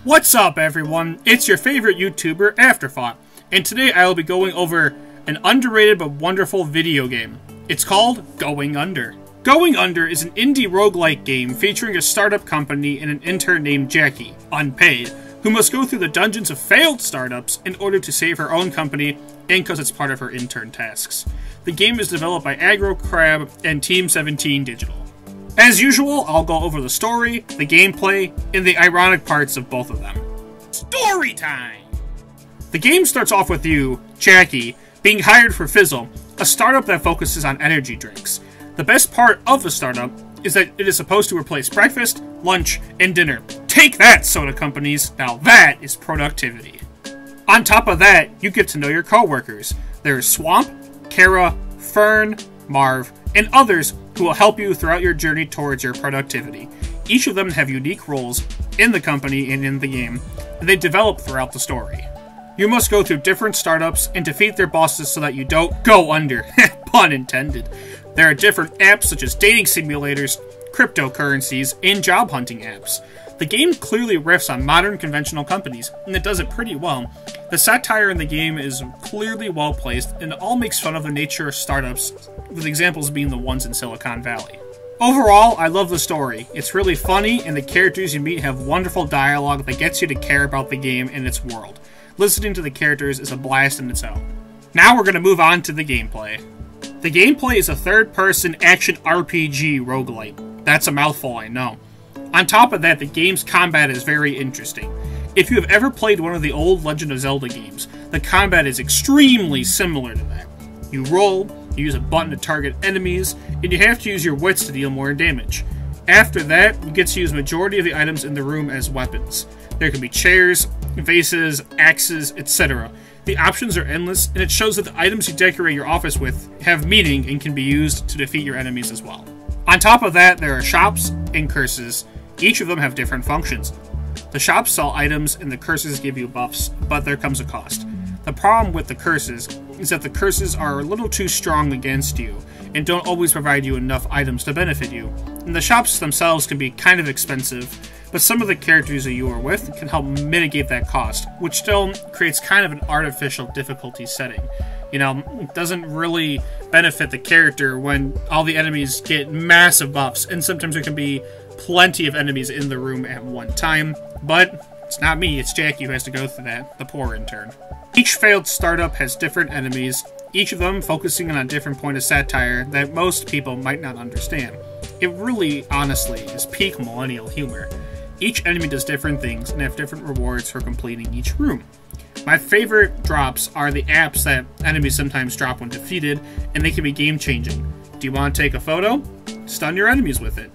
What's up, everyone? It's your favorite YouTuber, Afterfought, and today I will be going over an underrated but wonderful video game. It's called Going Under. Going Under is an indie roguelike game featuring a startup company and an intern named Jackie, unpaid, who must go through the dungeons of failed startups in order to save her own company and because it's part of her intern tasks. The game is developed by Aggro Crab and Team 17 Digital. As usual, I'll go over the story, the gameplay, and the ironic parts of both of them. Story time! The game starts off with you, Jackie, being hired for Fizzle, a startup that focuses on energy drinks. The best part of the startup is that it is supposed to replace breakfast, lunch, and dinner. Take that, soda companies! Now that is productivity. On top of that, you get to know your co-workers. There's Swamp, Kara, Fern, Marv, and others who will help you throughout your journey towards your productivity. Each of them have unique roles in the company and in the game, and they develop throughout the story. You must go through different startups and defeat their bosses so that you don't go under. Pun intended. There are different apps such as dating simulators, cryptocurrencies, and job hunting apps. The game clearly riffs on modern conventional companies, and it does it pretty well. The satire in the game is clearly well placed, and it all makes fun of the nature of startups, with examples being the ones in Silicon Valley. Overall, I love the story. It's really funny, and the characters you meet have wonderful dialogue that gets you to care about the game and its world. Listening to the characters is a blast in its own. Now we're going to move on to the gameplay. The gameplay is a third-person action RPG roguelite. That's a mouthful, I know. On top of that, the game's combat is very interesting. If you have ever played one of the old Legend of Zelda games, the combat is extremely similar to that. You roll, you use a button to target enemies, and you have to use your wits to deal more damage. After that, you get to use majority of the items in the room as weapons. There can be chairs, vases, axes, etc. The options are endless, and it shows that the items you decorate your office with have meaning and can be used to defeat your enemies as well. On top of that, there are shops and curses. Each of them have different functions. The shops sell items and the curses give you buffs, but there comes a cost. The problem with the curses is that the curses are a little too strong against you and don't always provide you enough items to benefit you. And the shops themselves can be kind of expensive, but some of the characters that you are with can help mitigate that cost, which still creates kind of an artificial difficulty setting. You know, it doesn't really benefit the character when all the enemies get massive buffs, and sometimes there can be plenty of enemies in the room at one time, but it's not me, it's Jackie who has to go through that, the poor intern. Each failed startup has different enemies, each of them focusing on a different point of satire that most people might not understand. It really, honestly, is peak millennial humor. Each enemy does different things and have different rewards for completing each room. My favorite drops are the apps that enemies sometimes drop when defeated, and they can be game-changing. Do you want to take a photo? Stun your enemies with it.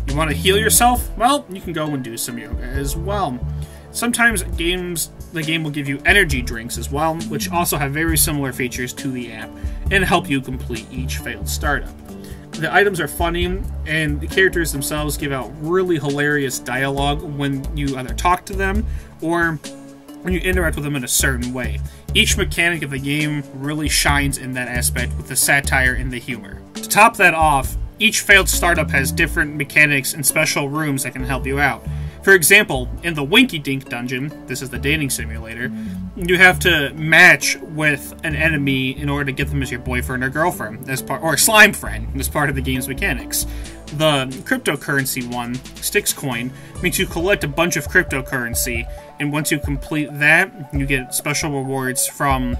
You want to heal yourself? Well, you can go and do some yoga as well. Sometimes the game will give you energy drinks as well, which also have very similar features to the app, and help you complete each failed startup. The items are funny, and the characters themselves give out really hilarious dialogue when you either talk to them, or when you interact with them in a certain way. Each mechanic of the game really shines in that aspect with the satire and the humor. To top that off, each failed startup has different mechanics and special rooms that can help you out. For example, in the Winky Dink dungeon, this is the dating simulator, you have to match with an enemy in order to get them as your boyfriend or girlfriend, or slime friend, as part of the game's mechanics. The cryptocurrency one, Styx Coin, makes you collect a bunch of cryptocurrency, and once you complete that, you get special rewards from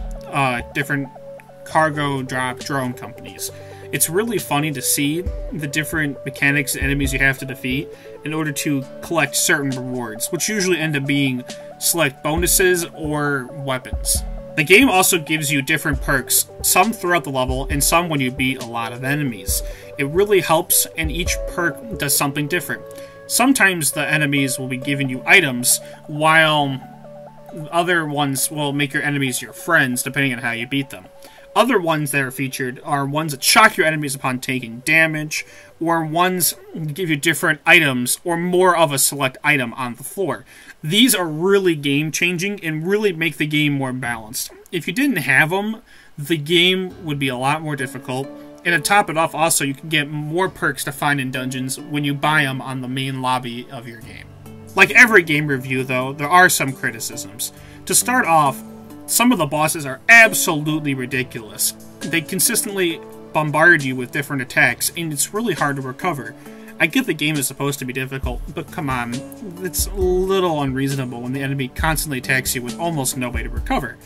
different cargo drop drone companies. It's really funny to see the different mechanics and enemies you have to defeat in order to collect certain rewards, which usually end up being select bonuses or weapons. The game also gives you different perks, some throughout the level and some when you beat a lot of enemies. It really helps, and each perk does something different. Sometimes the enemies will be giving you items, while other ones will make your enemies your friends, depending on how you beat them. Other ones that are featured are ones that shock your enemies upon taking damage, or ones that give you different items, or more of a select item on the floor. These are really game-changing and really make the game more balanced. If you didn't have them, the game would be a lot more difficult, and to top it off also, you can get more perks to find in dungeons when you buy them on the main lobby of your game. Like every game review, though, there are some criticisms. To start off, some of the bosses are absolutely ridiculous. They consistently bombard you with different attacks, and it's really hard to recover. I get the game is supposed to be difficult, but come on, it's a little unreasonable when the enemy constantly attacks you with almost no way to recover.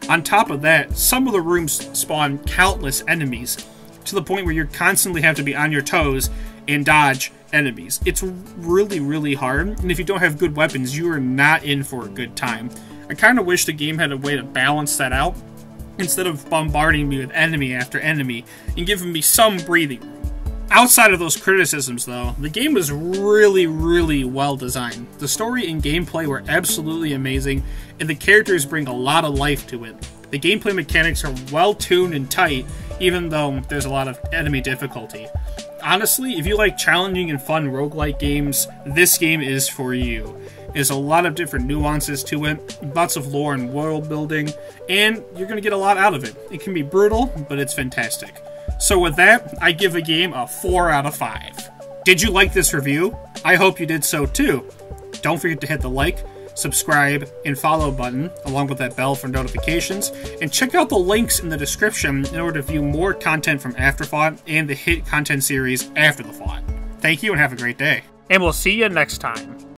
On top of that, some of the rooms spawn countless enemies, to the point where you constantly have to be on your toes and dodge enemies. It's really, really hard, and if you don't have good weapons, you are not in for a good time. I kind of wish the game had a way to balance that out, instead of bombarding me with enemy after enemy, and giving me some breathing room. Outside of those criticisms, though, the game was really, really well designed. The story and gameplay were absolutely amazing, and the characters bring a lot of life to it. The gameplay mechanics are well tuned and tight, even though there's a lot of enemy difficulty. Honestly, if you like challenging and fun roguelike games, this game is for you. There's a lot of different nuances to it, lots of lore and world building, and you're going to get a lot out of it. It can be brutal, but it's fantastic. So with that, I give the game a 4 out of 5. Did you like this review? I hope you did so too. Don't forget to hit the like, subscribe, and follow button, along with that bell for notifications, and check out the links in the description in order to view more content from Afterfought and the hit content series After the Fought. Thank you and have a great day. And we'll see you next time.